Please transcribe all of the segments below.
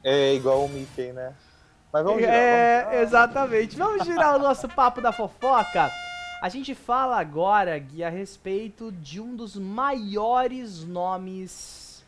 É igual o Mickey, né? Mas vamos girar, vamos É, girar. exatamente. Vamos girar o nosso papo da fofoca. A gente fala agora, Gui, a respeito de um dos maiores nomes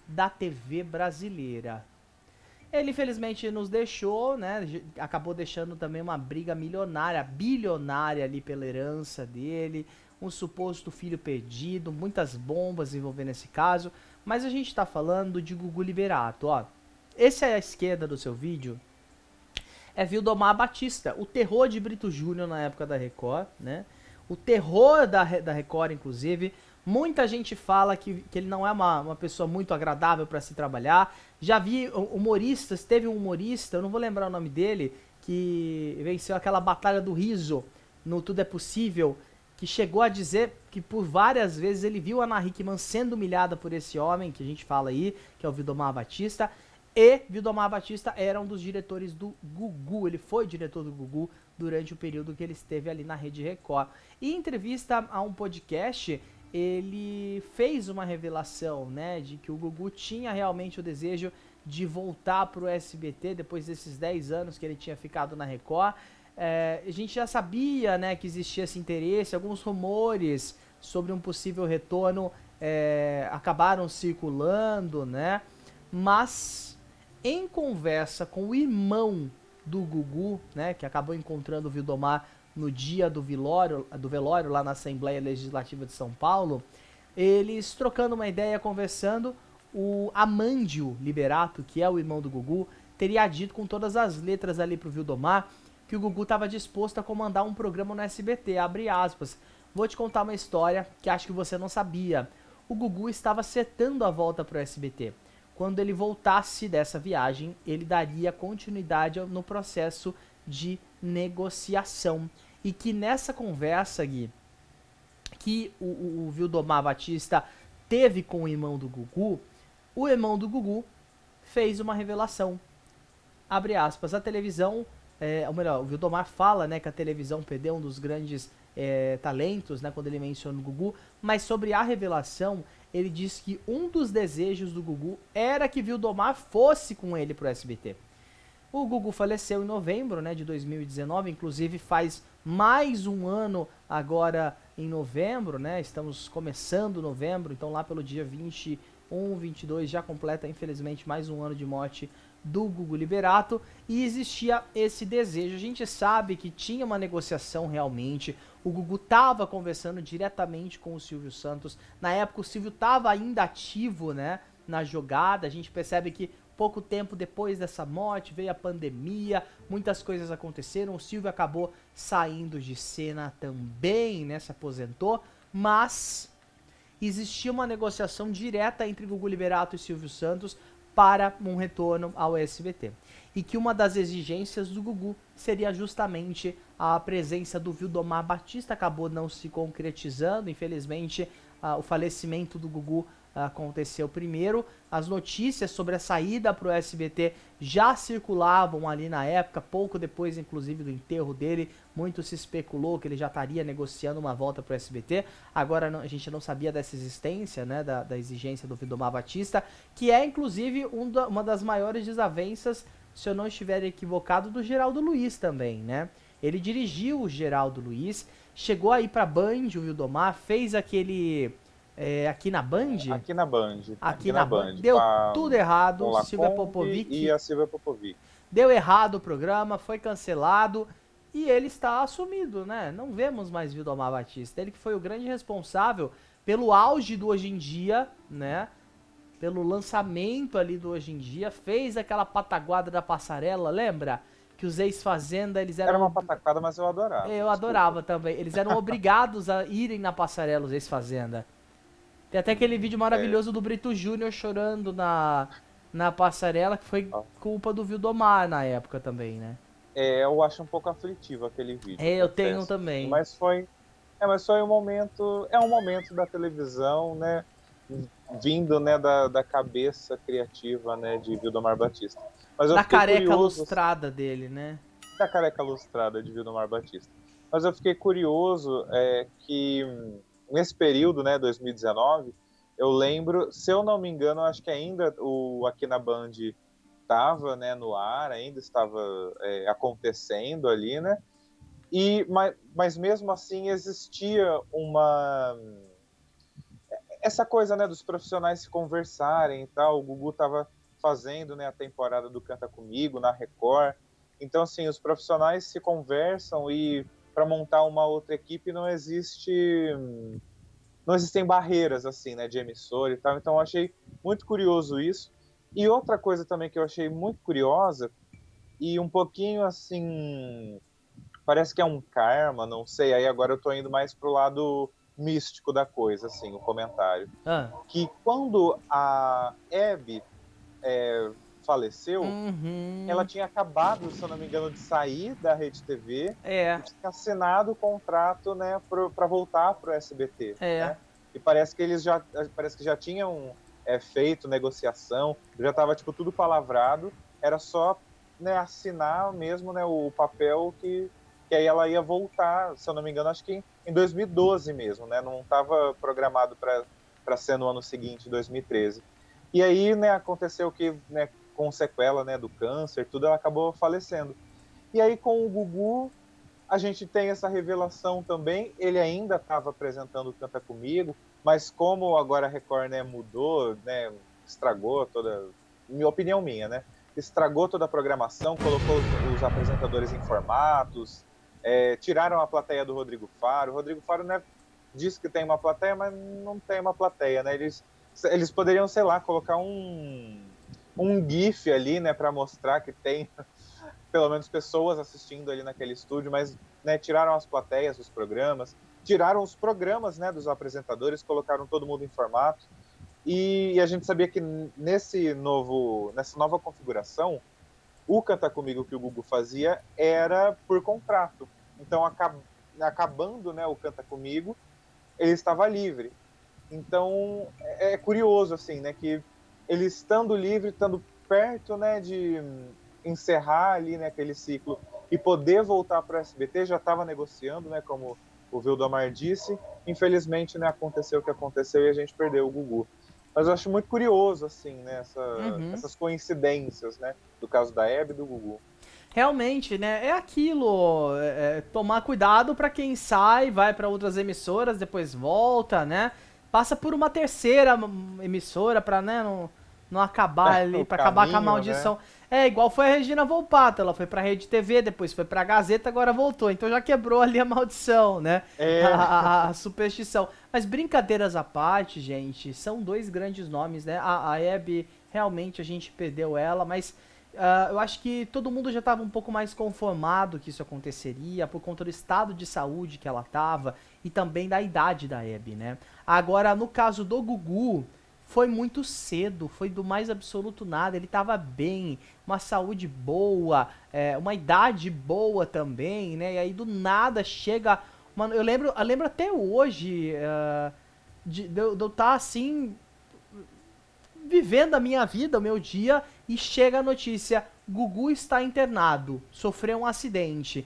da TV brasileira. Ele infelizmente nos deixou, né? Acabou deixando também uma briga milionária, bilionária ali pela herança dele, um suposto filho perdido, muitas bombas envolvendo esse caso. Mas a gente tá falando de Gugu Liberato, ó. Esse é a esquerda do seu vídeo, é Vildomar Batista, o terror de Brito Júnior na época da Record, né? O terror da Record, inclusive. Muita gente fala que ele não é uma pessoa muito agradável para se trabalhar. Já vi humoristas, teve um humorista, eu não vou lembrar o nome dele, que venceu aquela batalha do riso no Tudo é Possível, que chegou a dizer que por várias vezes ele viu a Ana Hickman sendo humilhada por esse homem que a gente fala aí, que é o Vildomar Batista, e Vildomar Batista era um dos diretores do Gugu, ele foi diretor do Gugu durante o período que ele esteve ali na Rede Record. E em entrevista a um podcast, ele fez uma revelação, né, de que o Gugu tinha realmente o desejo de voltar pro SBT depois desses 10 anos que ele tinha ficado na Record. A gente já sabia, né, que existia esse interesse, alguns rumores sobre um possível retorno acabaram circulando, né, mas em conversa com o irmão do Gugu, né, que acabou encontrando o Vildomar no dia do velório lá na Assembleia Legislativa de São Paulo, eles trocando uma ideia, conversando, o Amândio Liberato, que é o irmão do Gugu, teria dito com todas as letras ali pro Vildomar que o Gugu estava disposto a comandar um programa no SBT, abre aspas. Vou te contar uma história que acho que você não sabia. O Gugu estava setando a volta pro SBT. Quando ele voltasse dessa viagem, ele daria continuidade no processo de negociação. E que nessa conversa, Gui, que o Vildomar Batista teve com o irmão do Gugu, o irmão do Gugu fez uma revelação. Abre aspas, a televisão, ou melhor, o Vildomar fala, né, que a televisão perdeu um dos grandes talentos, né, quando ele menciona o Gugu, mas sobre a revelação, ele diz que um dos desejos do Gugu era que Vildomar fosse com ele pro SBT. O Gugu faleceu em novembro, né, de 2019, inclusive faz mais um ano agora em novembro, né? Estamos começando novembro, então lá pelo dia 21, 22 já completa infelizmente mais um ano de morte do Gugu Liberato e existia esse desejo. A gente sabe que tinha uma negociação realmente. O Gugu estava conversando diretamente com o Silvio Santos. Na época o Silvio estava ainda ativo, né, na jogada. A gente percebe que pouco tempo depois dessa morte veio a pandemia, muitas coisas aconteceram, o Silvio acabou saindo de cena também, né, se aposentou, mas existia uma negociação direta entre Gugu Liberato e Silvio Santos para um retorno ao SBT. E que uma das exigências do Gugu seria justamente a presença do Vildomar Batista, acabou não se concretizando, infelizmente o falecimento do Gugu aconteceu primeiro. As notícias sobre a saída para o SBT já circulavam ali na época, pouco depois, inclusive, do enterro dele. Muito se especulou que ele já estaria negociando uma volta para o SBT. Agora a gente não sabia dessa existência, né, da exigência do Vildomar Batista, que é, inclusive, uma das maiores desavenças, se eu não estiver equivocado, do Geraldo Luiz também, né? Ele dirigiu o Geraldo Luiz, chegou aí pra Band, o Vildomar, fez aquele aqui na Band, Aqui na na Band, Band, deu tudo com errado, Silvia Lacombe e Popovic a Silvia Popovic. deu errado o programa, foi cancelado e ele está assumido, né? Não vemos mais Vildomar Batista, ele que foi o grande responsável pelo auge do Hoje em Dia, né? Pelo lançamento ali do Hoje em Dia, fez aquela pataguada da passarela, lembra? Que os ex-fazenda, eles Era uma eram. pataquada, mas eu adorava, Eu desculpa. adorava também. Eles eram obrigados a irem na passarela, os ex-fazenda. Tem até aquele vídeo É, maravilhoso do Brito Júnior chorando na passarela, que foi culpa do Vildomar na época também, né? eu acho um pouco aflitivo aquele vídeo, Eu tenho confesso. também. Mas foi um momento da televisão, né, vindo, né, da cabeça criativa, né, de Vildomar Batista. Mas eu Da fiquei careca curioso lustrada dele, né? da careca lustrada de Vildomar Batista. Mas eu fiquei curioso que nesse período, né, 2019, eu lembro, se eu não me engano, acho que ainda o aqui na Band estava, né, no ar, ainda estava acontecendo ali, né? Mas mesmo assim existia essa coisa, né, dos profissionais se conversarem e tal. O Gugu estava fazendo, né, a temporada do Canta Comigo na Record. Então, assim, os profissionais se conversam e para montar uma outra equipe não existem barreiras, assim, né, de emissora e tal. Então, eu achei muito curioso isso. E outra coisa também que eu achei muito curiosa e um pouquinho, assim, parece que é um karma, não sei. Aí agora eu tô indo mais pro lado místico da coisa, assim, o comentário. Ah. Que quando a Abby faleceu, ela Uhum. tinha acabado, se eu não me engano, de sair da Rede TV É, e tinha assinado o contrato, né, para voltar para o SBT, é. né? E parece que já tinham feito negociação, já estava tipo tudo palavrado, era só, né, assinar mesmo, né, o papel que aí ela ia voltar, se eu não me engano, acho que em 2012 mesmo, né? Não estava programado para ser no ano seguinte, 2013. E aí, né, aconteceu que, né, com sequela, né, do câncer, tudo, ela acabou falecendo. E aí, com o Gugu, a gente tem essa revelação também. Ele ainda estava apresentando o Canta Comigo, mas como agora a Record, né, mudou, né, estragou toda, minha opinião minha, né, estragou toda a programação, colocou os apresentadores em formatos, tiraram a plateia do Rodrigo Faro. O Rodrigo Faro, né, diz que tem uma plateia, mas não tem uma plateia, né? Eles poderiam, sei lá, colocar um GIF ali, né, para mostrar que tem pelo menos pessoas assistindo ali naquele estúdio, mas, né, tiraram as plateias dos programas, tiraram os programas, né, dos apresentadores, colocaram todo mundo em formato. E a gente sabia que nessa nova configuração, o Canta Comigo que o Gugu fazia era por contrato. Então, acabando, né, o Canta Comigo, ele estava livre. Então, é curioso, assim, né, que ele estando livre, estando perto, né, de encerrar ali, né, aquele ciclo e poder voltar para o SBT, já estava negociando, né, como o Vildomar disse. Infelizmente, né, aconteceu o que aconteceu e a gente perdeu o Gugu. Mas eu acho muito curioso, assim, né, Uhum. essas coincidências, né, do caso da Hebe e do Gugu. Realmente, né? É aquilo, tomar cuidado pra quem sai, vai pra outras emissoras, depois volta, né? Passa por uma terceira emissora pra, né, não acabar ali, O pra acabar com a caminho, né? maldição. É igual foi a Regina Volpato, ela foi pra Rede TV, depois foi pra Gazeta, agora voltou. Então já quebrou ali a maldição, né? É, A superstição. Mas brincadeiras à parte, gente, são dois grandes nomes, né? A Hebe, realmente a gente perdeu ela, mas eu acho que todo mundo já estava um pouco mais conformado que isso aconteceria por conta do estado de saúde que ela estava e também da idade da Abby, né? Agora, no caso do Gugu, foi muito cedo, foi do mais absoluto nada. Ele estava bem, uma saúde boa, uma idade boa também, né? E aí do nada chega. Mano, eu lembro até hoje de eu estar assim vivendo a minha vida, o meu dia, e chega a notícia: Gugu está internado, sofreu um acidente.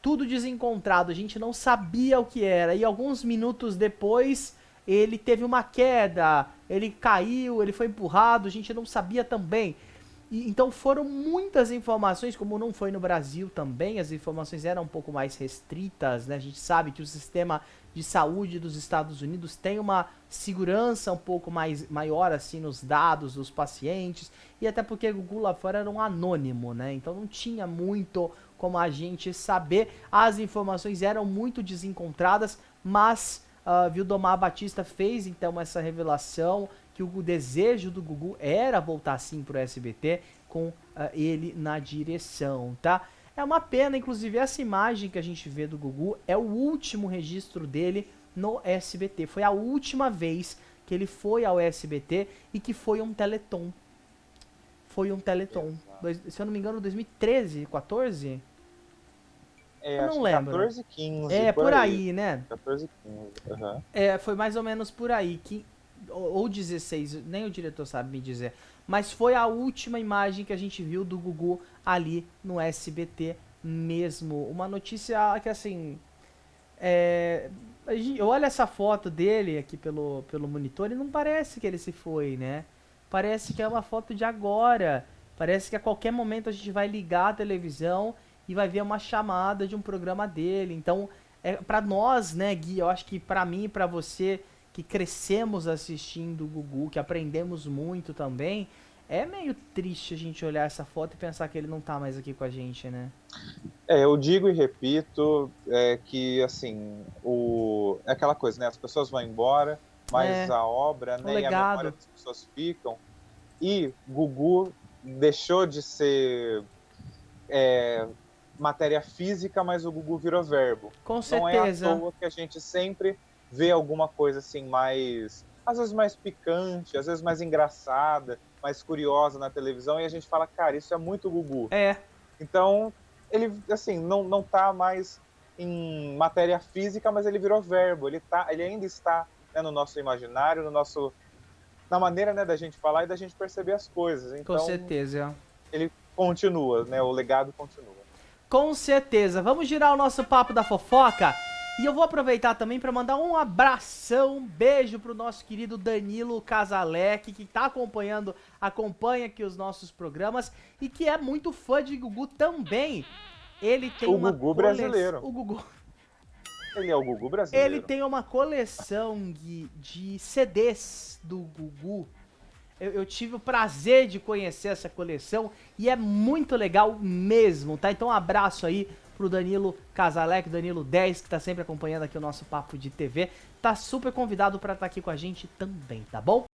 Tudo desencontrado, a gente não sabia o que era. E alguns minutos depois, ele teve uma queda, ele caiu, ele foi empurrado, a gente não sabia também. Então foram muitas informações, como não foi no Brasil também, as informações eram um pouco mais restritas, né? A gente sabe que o sistema de saúde dos Estados Unidos tem uma segurança um pouco maior assim nos dados dos pacientes, e até porque o Google lá fora era um anônimo, né? Então não tinha muito como a gente saber, as informações eram muito desencontradas, mas Vildomar Batista fez então essa revelação que o desejo do Gugu era voltar sim pro SBT com ele na direção, tá? É uma pena, inclusive, essa imagem que a gente vê do Gugu é o último registro dele no SBT. Foi a última vez que ele foi ao SBT e que foi um Teleton. Foi um Teleton. exato. Se eu não me engano, 2013, 14? Eu Acho não que lembro. 14, 15, É, por por aí. aí, né? 14, 15. Uhum. Foi mais ou menos por aí. Ou 16, nem o diretor sabe me dizer. Mas foi a última imagem que a gente viu do Gugu ali no SBT mesmo. Uma notícia que, assim, eu olho essa foto dele aqui pelo monitor e não parece que ele se foi, né? Parece que é uma foto de agora. Parece que a qualquer momento a gente vai ligar a televisão e vai ver uma chamada de um programa dele. Então, pra nós, né, Gui, eu acho que pra mim e pra você, que crescemos assistindo o Gugu, que aprendemos muito também, é meio triste a gente olhar essa foto e pensar que ele não tá mais aqui com a gente, né? Eu digo e repito que, assim, é aquela coisa, né? As pessoas vão embora, mas É, a obra, o né, e a memória legado. das pessoas ficam. E Gugu deixou de ser matéria física, mas o Gugu virou verbo. Com Não é à certeza. toa que a gente sempre vê alguma coisa assim mais, às vezes mais picante, às vezes mais engraçada, mais curiosa na televisão, e a gente fala, cara, isso é muito Gugu. É, Então, ele, assim, não tá mais em matéria física, mas ele virou verbo, ele ainda está, né, no nosso imaginário, na maneira, né, da gente falar e da gente perceber as coisas. com Então, certeza. ele continua, né, o legado continua. Com certeza. Vamos girar o nosso papo da fofoca. E eu vou aproveitar também para mandar um abração, um beijo pro nosso querido Danilo Casalec, que tá acompanha aqui os nossos programas e que é muito fã de Gugu também. Ele tem O uma Gugu coleção. brasileiro. O Gugu. Ele é o Gugu Ele brasileiro. tem uma coleção de CDs do Gugu. Eu tive o prazer de conhecer essa coleção e é muito legal mesmo, tá? Então um abraço aí pro Danilo Casalec, Danilo 10, que tá sempre acompanhando aqui o nosso Papo de TV. Tá super convidado pra estar aqui com a gente também, tá bom?